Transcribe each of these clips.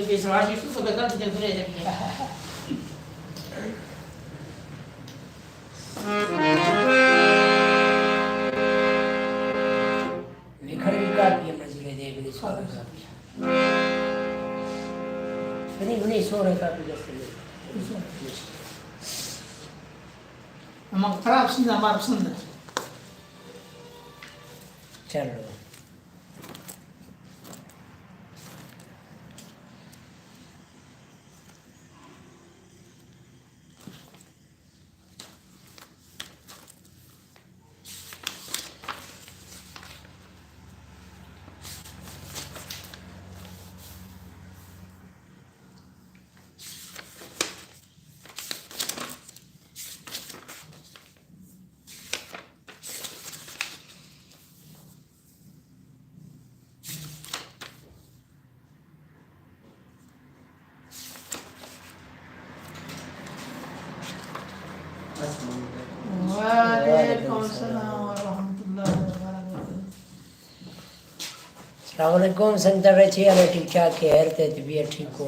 Personagem que foi pegando de frente aqui. लिखण भी काफी है मजले देख ले सो रहा काफी नहीं सो रहा काफी जैसे हम खराब सुनना हमारा सुनना चलो अस्सलामुअलैकुम संतर रची अरे ठीक ठाक है हर ते तबीयत ठीक हो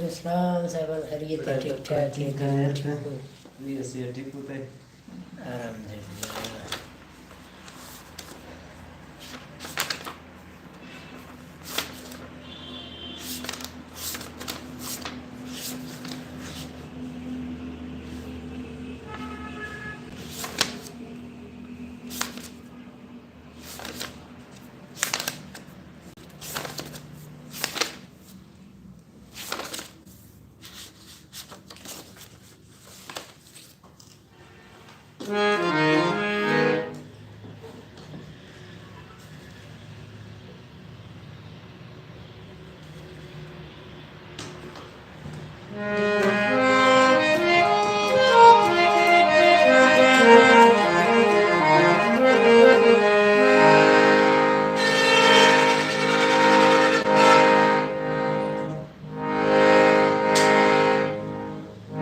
अस्सलाम साहब खैरियत है ठीक ठाक है ठीक हो नहीं ऐसे ठीक होता है अल्हम्दुलिल्लाह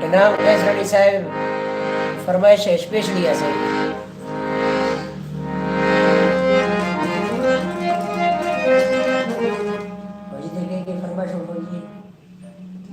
जनाब फैसली साहब फरमाइश है स्पेशली ऐसे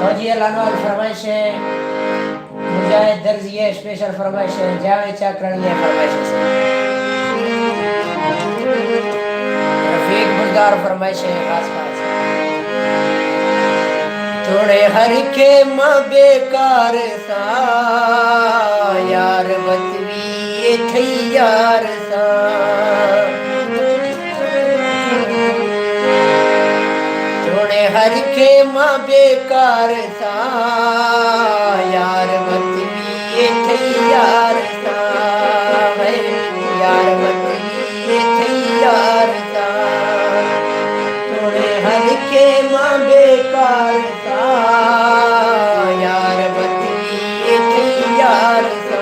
फौजी लानवाल फरमाइश है मुजाहिद दर्ज ये स्पेशल फरमाइश है जावेद चाकरन ये फरमाइश है रफीक बुलदार फरमाइश है खास खास थोड़े हर के मां बेकार सा यार बतवी ये थई यार सा हर के मां बेकार सा यार बतवी ये थई यार सा है यार बतवी ये थई यार सा थोड़े हर के मां बेकार सा यार बतवी ये थई यार सा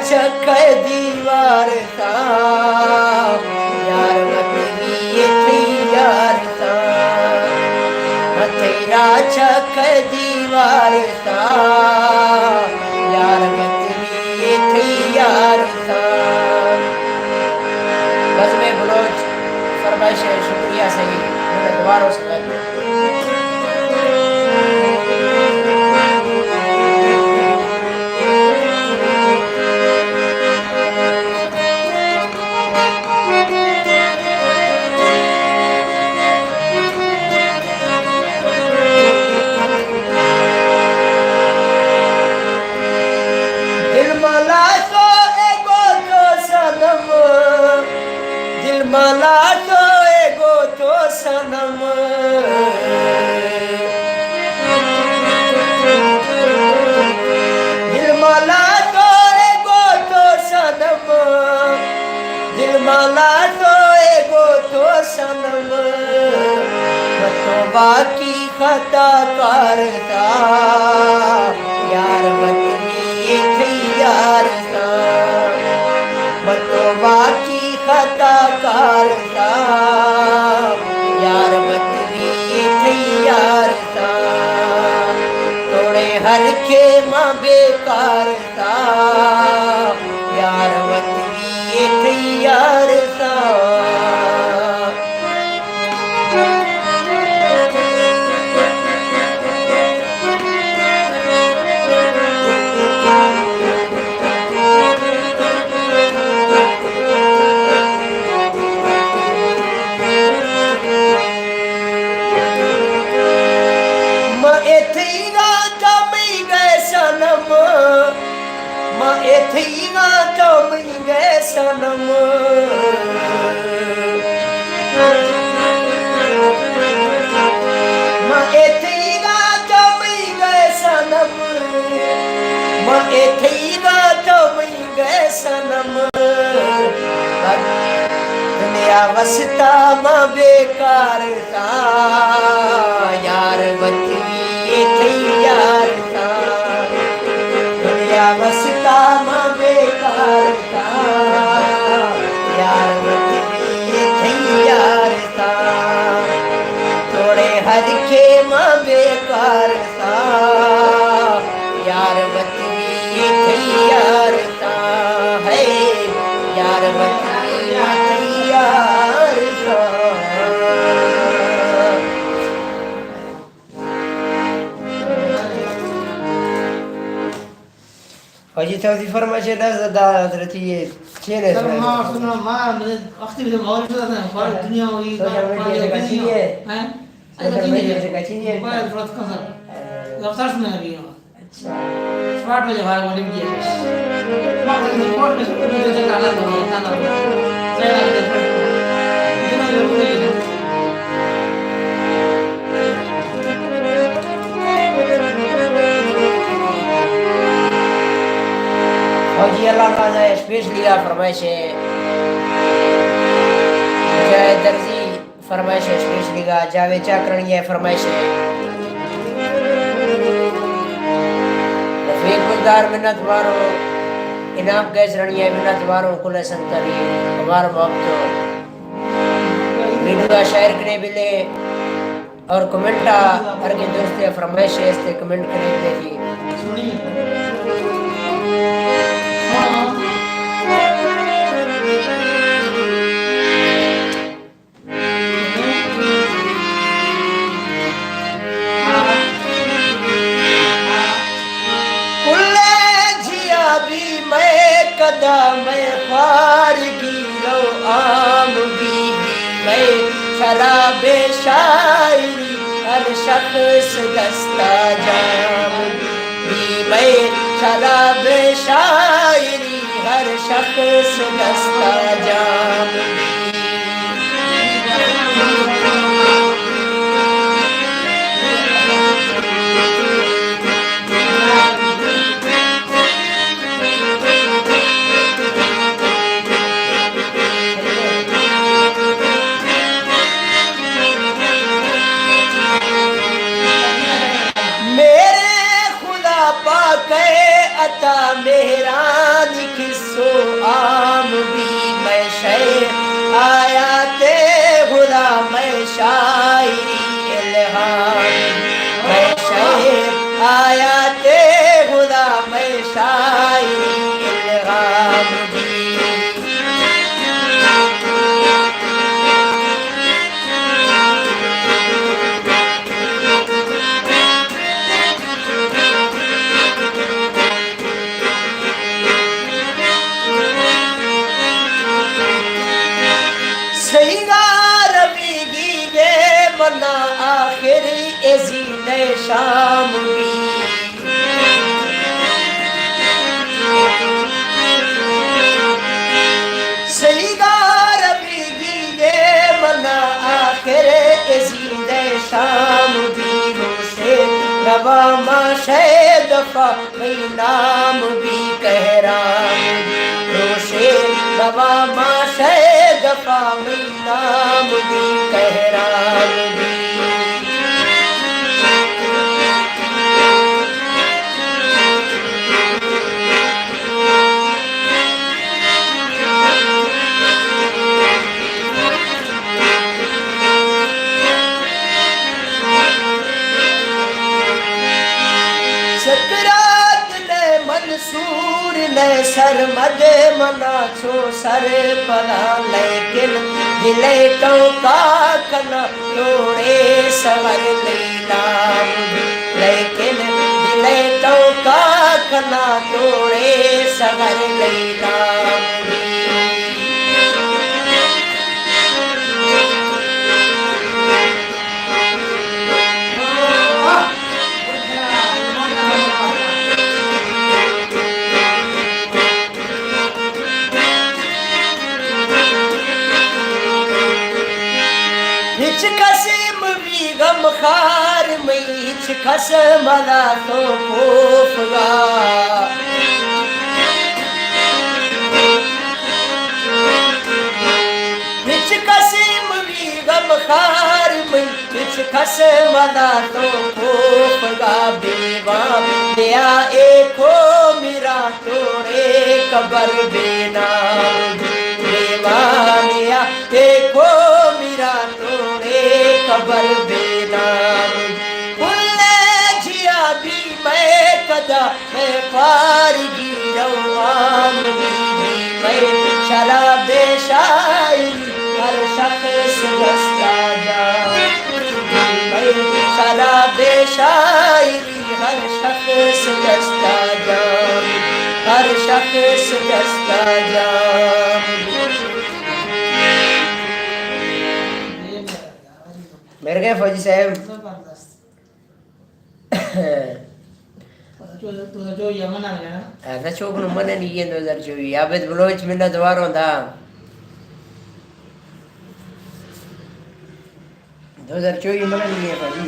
छक्के दीवार सा यार बतवी ये थी यार सा तेरा छक्के दीवार सा यार बतवी ये थी यार सा बस में बलोच फरमाइश है शुक्रिया सही मैंने दोबारा से मला तो बाकी खता करता यार वतनी थी यार सा बतो बाकी खता करता यार वतनी थी यार सा तोड़े हर के मां बेकार सा यार वतनी थी यार सा सनम मां एथीगा जमी गए सनम मां एथीगा जमी गए सनम दुनिया वसता मां बेकार ता यार वती थी यार ता दुनिया वसता मां बेकार ता यार वतनी थी यार ता थोड़े हद के मां बेकार ता यार वतनी थी यार ता है यार वतनी थी यार ता Hoje então de forma geral da tratia tiene sir मां सुनो मां वक्त भी और तो है दुनिया हुई Social media se cachinie. हैं Social media se cachinie. कोई फर्क का सर रफ्तार सुना रही हो अच्छा स्मार्ट में भाग वाली भी है मां का रिपोर्ट में सब कुछ डाला दो डाला सही लग रहा है इतना जरूरी है Hoji Allah Taala especially का फरमाइश है मुजाहिद दर्जी फरमाइश है especially का जावेद चाकरणी है फरमाइश है रफीक गुलदार मिन्नत वारो इनाम गैस रणी है मिन्नत वारो कुल संतरी हमारा मोहब्बत वीडियो शायर करे बिले और कमेंटा हर के दोस्त फरमाइश है इससे कमेंट करे जी सुनिए मैं फारगी रो आम भी मैं शराबे शायरी हर शख्स दस्ता जाम भी मैं शराबे शायरी हर शख्स दस्ता जाम मेरा निखसो आम भी मैं शेर आया ते खुदा मैं शायरी इल्हाम मैं शेर आया ते खुदा मैं शायरी इल्हाम भी शाम भी सईगार भी गे मना आखिर इसीदे शाम भी से रवा माशे दफा मई नाम भी कहराम रोशे रवा माशे दफा मई नाम भी कहराम भी सर मजे मना छो सर पला लेकिन दिले टोका कना तोड़े सवर लीला लेकिन दिले टोका कना तोड़े सवर लीला खार में खस मला तो कोफगा बिच कसीम भी गम खार में बिच खस मला तो कोफगा बेवा दिया एको मेरा तोड़े कबर बेना बेवा दिया एको मेरा तोड़े कबर बेना भुल्ले जिया भी मैं कदा मैं फारगी रवान मैं शराबे शायरी हर शख्स दस्ता जा मैं शराबे शायरी हर शख्स दस्ता जा हर शख्स दस्ता जा मेरे गए फौजी साहब जबरदस्त जो यमन आ गया ना ऐसा चौक नु मने नहीं ये 2024 आबेद बलोच मिन्नत वारों था 2024 मने नहीं है फौजी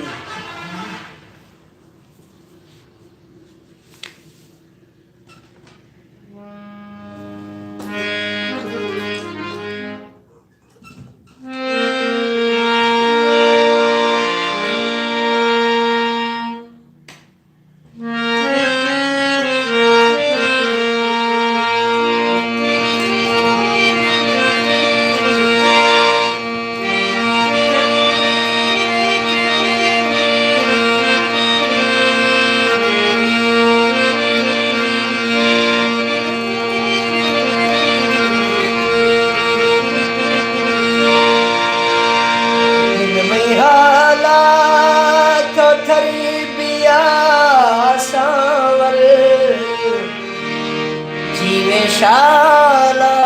शाला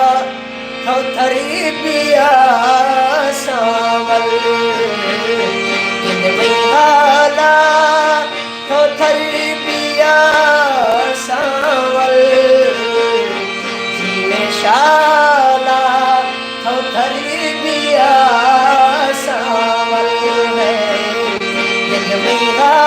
थरी पिया सावल इन महिला थरी पिया सावल जीवे शाला थरी पिया सावल इन महिला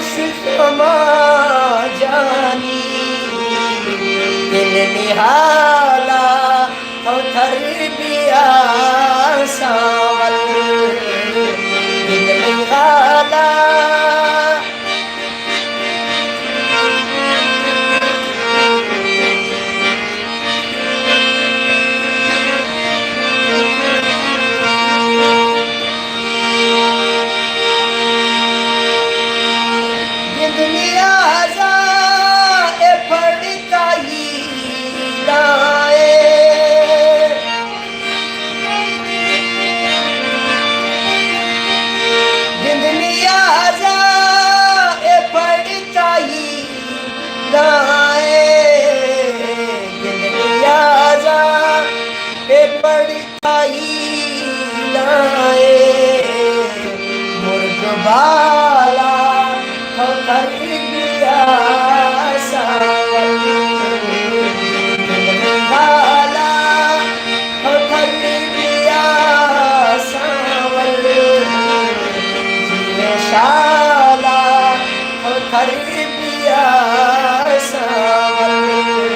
समा जानी दिल निहाला हो थर बिया सावल दिल निहाला बाला हो कर दिया सावल बाला हो कर दिया सावल जीवे शाला हो कर दिया सावल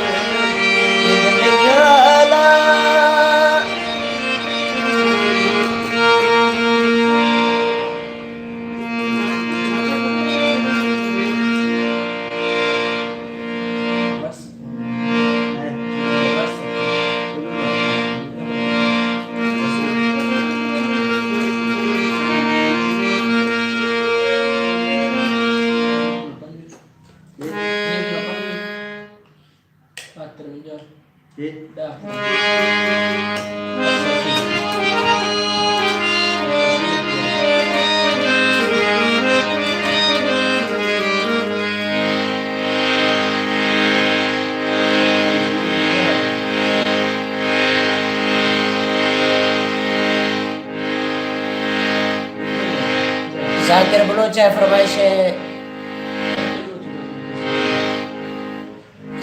जाकिर बलोच है फरमाइश है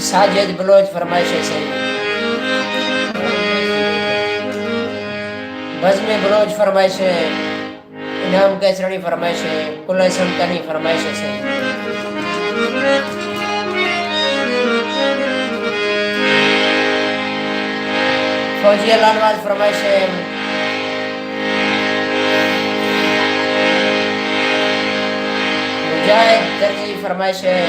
साजिद बलोच फरमाइश है सही बज़्म बलोच फरमाइश है इनाम कैसरणी फरमाइश है कुल समतनी फरमाइश है सही फौजिया लालवाल फरमाइश है मुजाहिद दर्जी फरमाइश है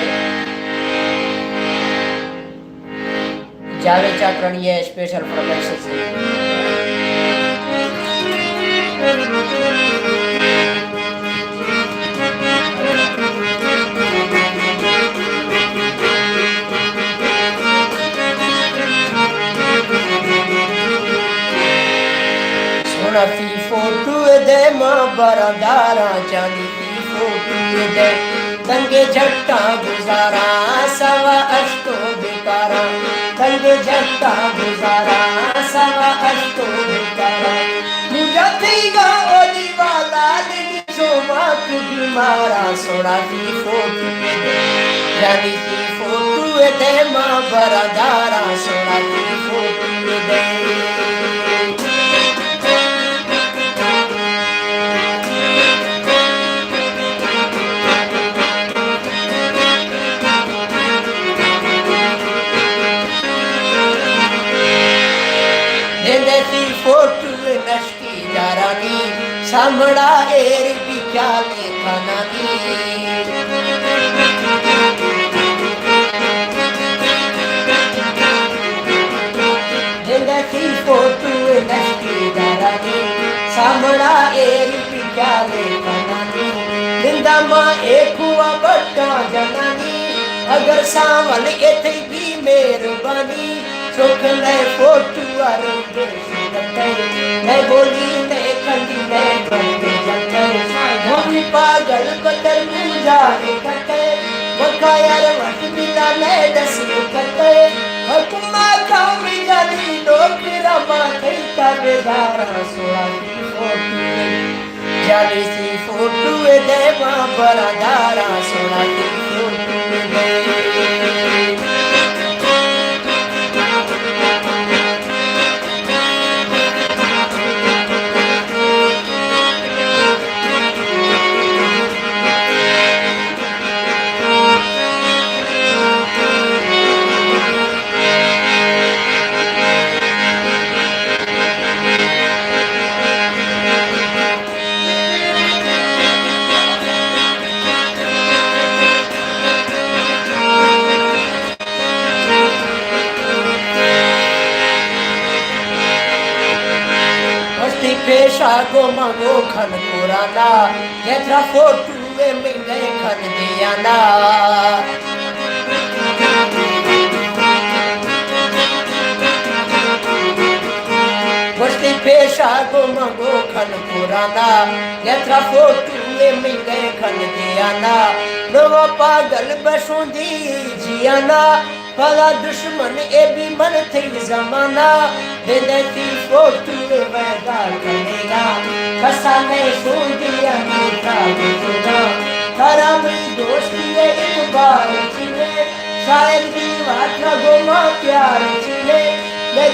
जावेद चाकरणी है स्पेशल फरमाइश है सोना की फोटो दे मां बरदारा चांदी की फोटो दे तंगे झट्टा गुजारा सवा अष्टो बिकारा तंगे झट्टा गुजारा सवा अष्टो बिकारा मुझे देगा ओली वाला लेनी शोभा की बीमारा सोना की फोटो दे जानी की फोटो दे मां बरदारा सोना की फोटो दे फोटो नशकी दारानी सामड़ा एर बिचाले खानानी देखी फोटो नशकी दारानी सामड़ा एर बिचाले खानानी जिंदा मां एक हुआ बट्टा जनानी अगर सावल एथे भी मेहरबानी सुख ले फोटो अरंगे मैं बोली मैं कंडी मैं बंदे जंगल भूमि पागल कतर मुझारे कते वका यार वट मिला मैं दस कते हुक्मा कामी जानी लोग रमा कहता बेदारा सोला की फोटो जानी सी फोटो दे मां बरदारा सोला की फोटो दे गो मंगो खन पुराना केतरा फोटू में गए खन दियाना गोष्टी पेशा गो मंगो खन पुराना केतरा फोटू में गए खन दियाना नवा पागल बसुंदी जियाना भला दुश्मन ए भी मन थी जमाना बेदती फोटू वैदा करेगा फसाने सुंदिया मीठा बुझना तारा मेरी दोस्ती है एक बार चिले शायद भी वाटना गोमा प्यार चिले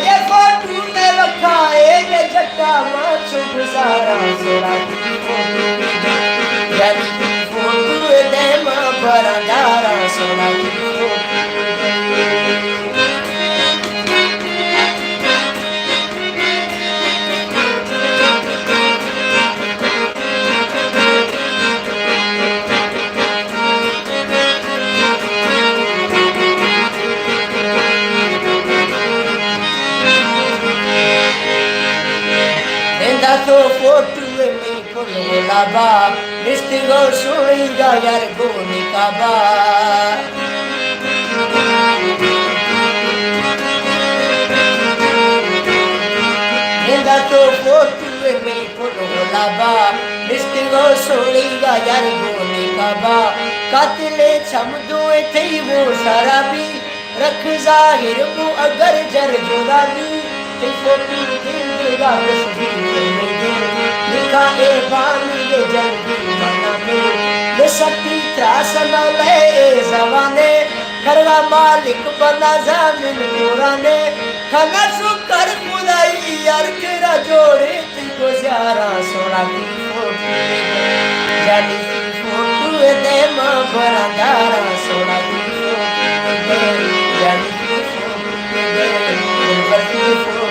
ये फोटू में रखा है ये जट्टा माचो गुजारा सोरा की फोटू यानी की फोटू दे मां बरादारा सोरा की तो फोटू में फुल लाबा रिश्ते सुनेगा यार गोली का बा तो फोटू में फुल लाबा रिश्ते सुनेगा यार गोली का बा कातिले छमदो थी वो शराबी रख जाहिर वो अगर जर जुदाबी फोटू दिल लिखा ए बानी ये जल्दी मना में ये शक्ति त्रास न ले जवाने करवा मालिक बना जमीन पुराने खाना शुक्र खुदाई यार केरा जोड़े तुझको ज़्यादा सोना की फोटू जानी की फोटू दे मां बरादारा सोना की फोटू जानी की फोटू दे दिल पर की फोटू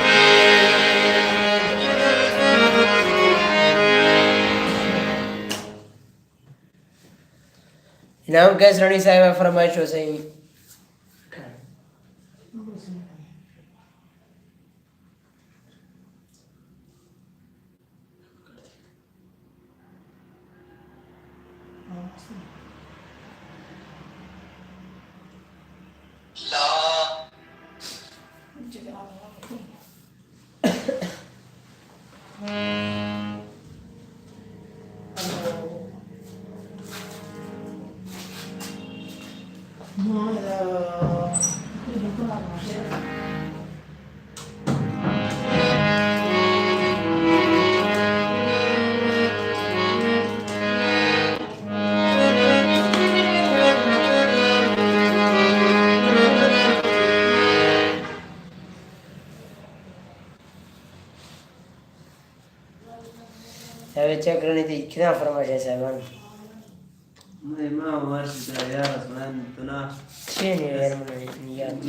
इनाम कैस रानी साहिबा फरमाइशो से चेक करनी थी कितना फरमाइश है साहबान नहीं मां वर्ष का यार सुन तो ना छे नहीं यार मुझे याद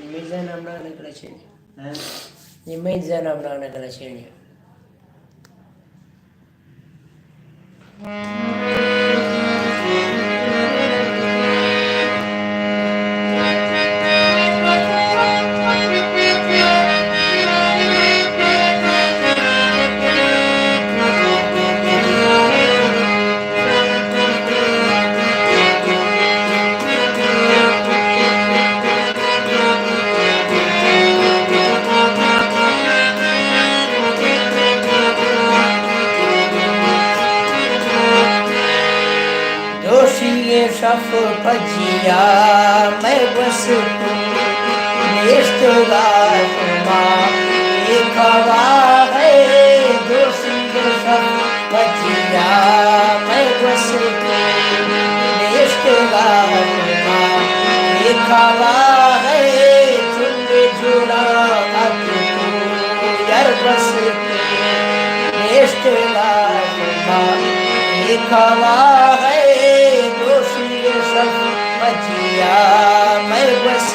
मिर्जा नाम ना निकला छे हैं ये मिर्जा नाम ना निकला छे नहीं शफ भजिया मैं बस रिश्तेदार लिखवा है दोषी शफ भजिया मैं बस रिश्तेदार लिखवा है चुन जुड़ा यार बस रिश्तेदार लिखवा है बजिया मैं बस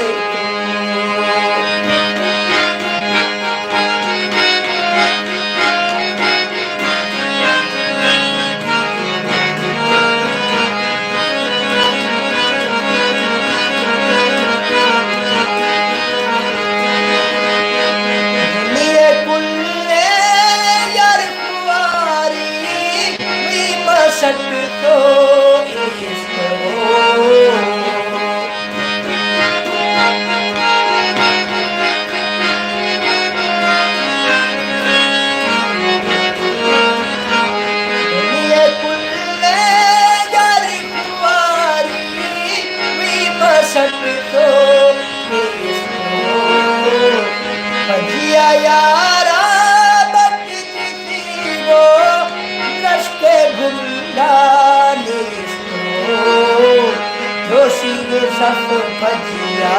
जोशी के सफ भजिया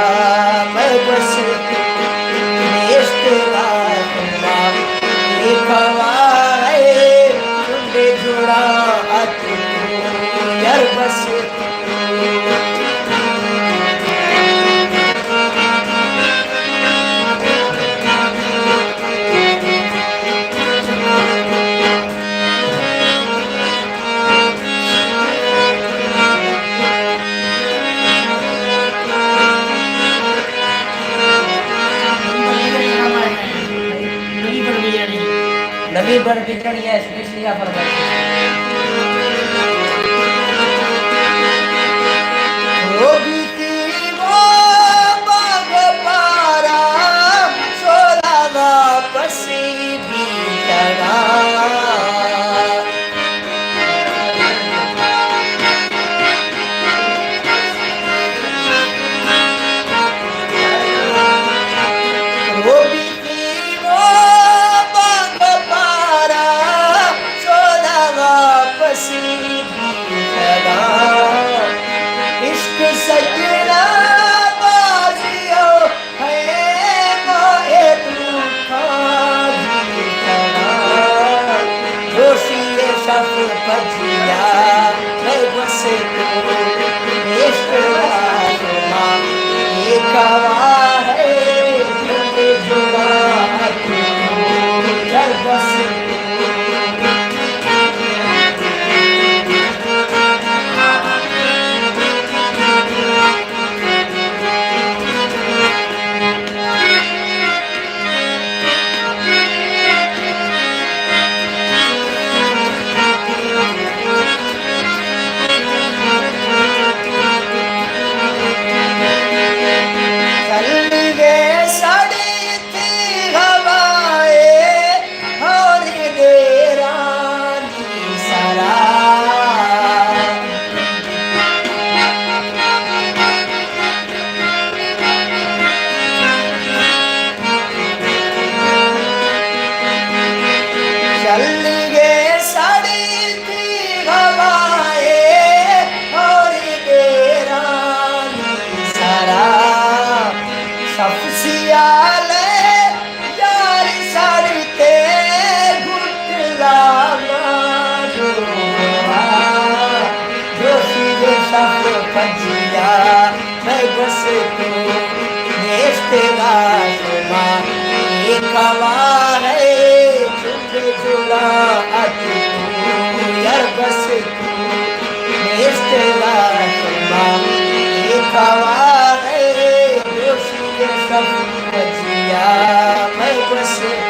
मैं बस इश्तेगा सुना लिखवा है चुंडे जुड़ा अतु यार बस नवी बर बिगड़िया स्पेशली यहाँ पर मैं बस